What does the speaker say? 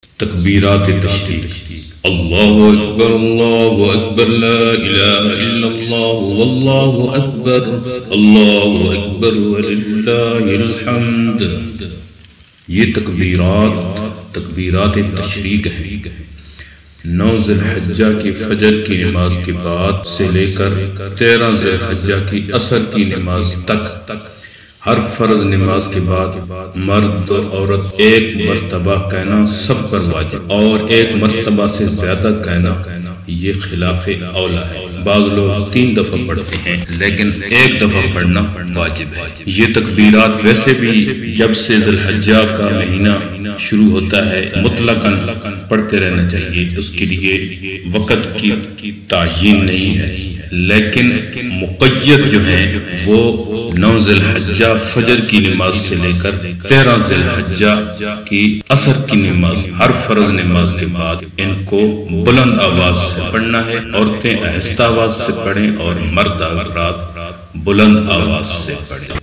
تکبیرات تشریق۔ اللہ اکبر لا الہ الا اللہ واللہ اکبر وللہ الحمد۔ یہ تکبیرات تشریق ہے۔ 9 ذی الحجہ کی فجر کی نماز کے بعد سے لے کر 13 ذی الحجہ کی عصر کی نماز تک ہر فرض نماز کے بعد مرد اور عورت ایک مرتبہ کہنا سب پر واجب، اور ایک مرتبہ سے زیادہ کہنا یہ خلاف اولا ہے۔ بعض لوگ 3 دفعہ پڑھتے ہیں لیکن 1 دفعہ پڑھنا واجب ہے۔ یہ تکبیرات ویسے بھی جب سے ذی الحجہ کا مہینہ شروع ہوتا ہے مطلقاً پڑھتے رہنا چاہیے، اس کے لیے وقت کی تعیین نہیں ہے، لیکن مقید جو ہیں وہ 9 ذی الحجہ فجر کی نماز سے لے کر 13 ذی الحجہ کی عصر کی نماز، ہر فرض نماز کے بعد ان کو بلند آواز سے پڑھنا ہے۔ عورتیں آہستہ آواز سے پڑھیں اور مرد حضرات بلند آواز سے پڑھیں۔